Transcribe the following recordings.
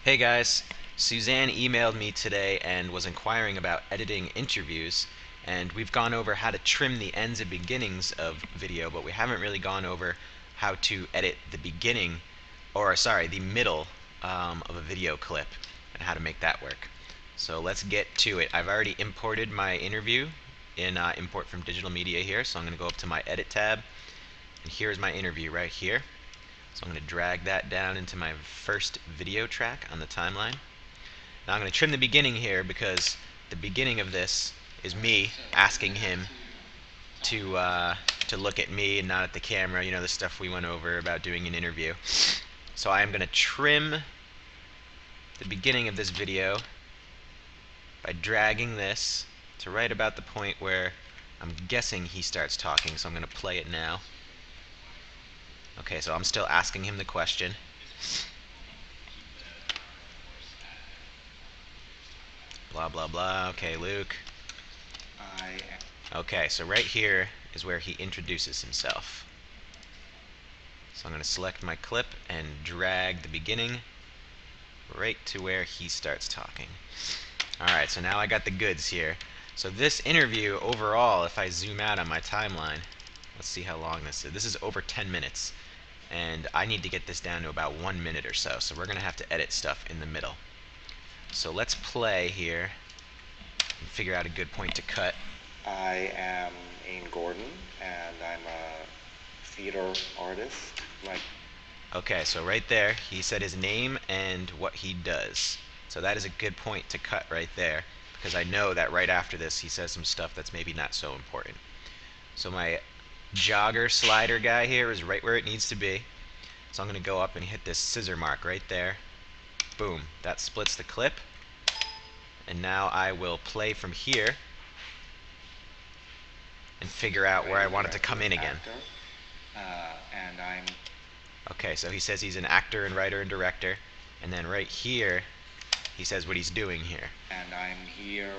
Hey guys, Suzanne emailed me today and was inquiring about editing interviews, and we've gone over how to trim the ends and beginnings of video, but we haven't really gone over how to edit the beginning, or sorry, the middle of a video clip and how to make that work. So let's get to it. I've already imported my interview in Import from Digital Media here, so I'm going to go up to my Edit tab, and here's my interview right here. So I'm going to drag that down into my first video track on the timeline. Now I'm going to trim the beginning here because the beginning of this is me asking him to look at me and not at the camera. You know, the stuff we went over about doing an interview. So I am going to trim the beginning of this video by dragging this to right about the point where I'm guessing he starts talking. So I'm going to play it now. Okay, so I'm still asking him the question. Blah, blah, blah. Okay, Luke. Okay, so right here is where he introduces himself. So I'm going to select my clip and drag the beginning right to where he starts talking. Alright, so now I got the goods here. So this interview overall, if I zoom out on my timeline, let's see how long this is. This is over 10 minutes. And I need to get this down to about 1 minute or so. So we're going to have to edit stuff in the middle. So let's play here and figure out a good point to cut. I am Ian Gordon, and I'm a theater artist. Okay, so right there, he said his name and what he does. So that is a good point to cut right there, because I know that right after this he says some stuff that's maybe not so important. So my jogger slider guy here is right where it needs to be. So I'm going to go up and hit this scissor mark right there. Boom, that splits the clip. And now I will play from here and figure out where I want it to come in again. Okay, so he says he's an actor and writer and director, and then right here he says what he's doing here. And I'm here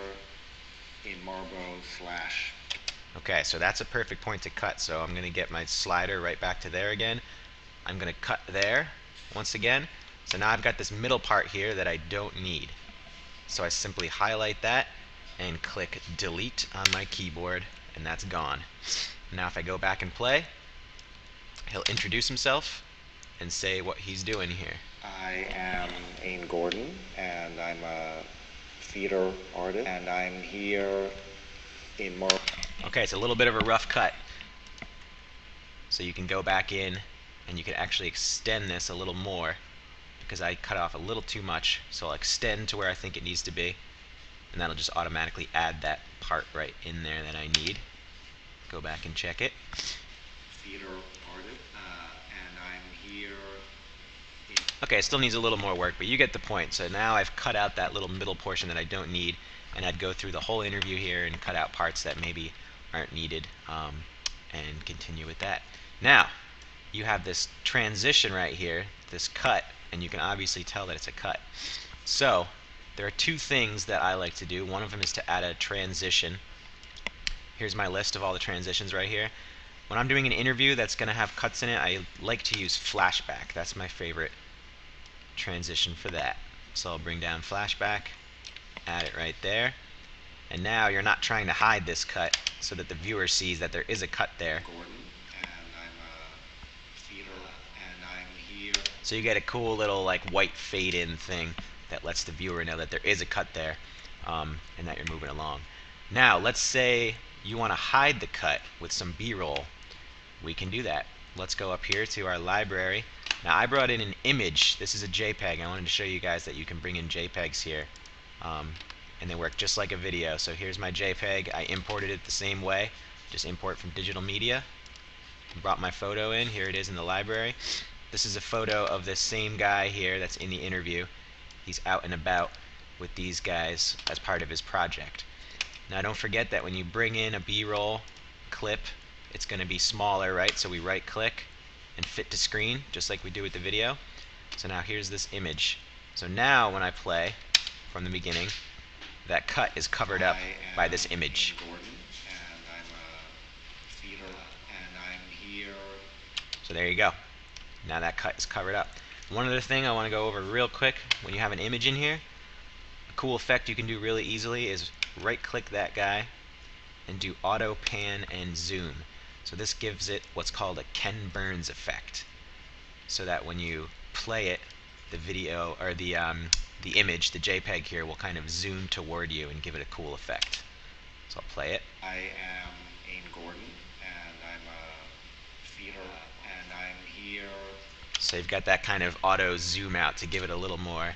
in Marlboro / Okay, so that's a perfect point to cut. So I'm going to get my slider right back to there again. I'm going to cut there once again. So now I've got this middle part here that I don't need. So I simply highlight that and click delete on my keyboard, and that's gone. Now if I go back and play, he'll introduce himself and say what he's doing here. I am Ian Gordon, and I'm a theater artist, and I'm here in Marlboro. Okay, it's a little bit of a rough cut. So you can go back in and you can actually extend this a little more, because I cut off a little too much. So I'll extend to where I think it needs to be, and that'll just automatically add that part right in there that I need. Go back and check it. Theater artist, and I'm here in... Okay, it still needs a little more work, but you get the point. So now I've cut out that little middle portion that I don't need, and I'd go through the whole interview here and cut out parts that maybe aren't needed, and continue with that. Now, you have this transition right here, this cut, and you can obviously tell that it's a cut. So there are two things that I like to do. One of them is to add a transition. Here's my list of all the transitions right here. When I'm doing an interview that's going to have cuts in it, I like to use flashback. That's my favorite transition for that. So I'll bring down flashback, add it right there, and now you're not trying to hide this cut so that the viewer sees that there is a cut there. So you get a cool little like white fade in thing that lets the viewer know that there is a cut there, and that you're moving along. Now let's say you want to hide the cut with some B-roll. We can do that. Let's go up here to our library. Now I brought in an image. This is a JPEG. I wanted to show you guys that you can bring in JPEGs here, and they work just like a video. So here's my JPEG. I imported it the same way. Just import from digital media. Brought my photo in. Here it is in the library. This is a photo of this same guy here that's in the interview. He's out and about with these guys as part of his project. Now don't forget that when you bring in a B-roll clip, it's going to be smaller, right? So we right click and fit to screen, just like we do with the video. So now here's this image. So now when I play from the beginning, that cut is covered up by this image. So there you go. Now that cut is covered up. One other thing I want to go over real quick, when you have an image in here, a cool effect you can do really easily is right click that guy and do auto pan and zoom. So this gives it what's called a Ken Burns effect, so that when you play it, the video or the image, the JPEG here, will kind of zoom toward you and give it a cool effect. So I'll play it. I am Ain Gordon, and I'm a feeder, and I'm here. So you've got that kind of auto zoom out to give it a little more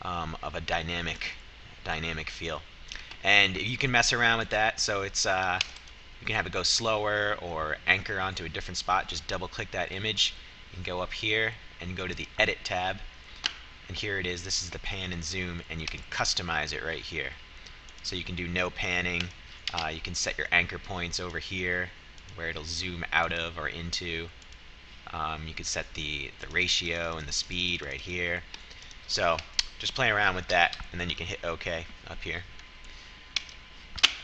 of a dynamic feel. And you can mess around with that, so it's you can have it go slower or anchor onto a different spot. Just double click that image and go up here and go to the edit tab, and here it is. This is the pan and zoom, and you can customize it right here. So you can do no panning. You can set your anchor points over here where it'll zoom out of or into. You can set the ratio and the speed right here. So just play around with that, and then you can hit OK up here.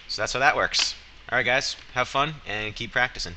So that's how that works. Alright guys, have fun and keep practicing.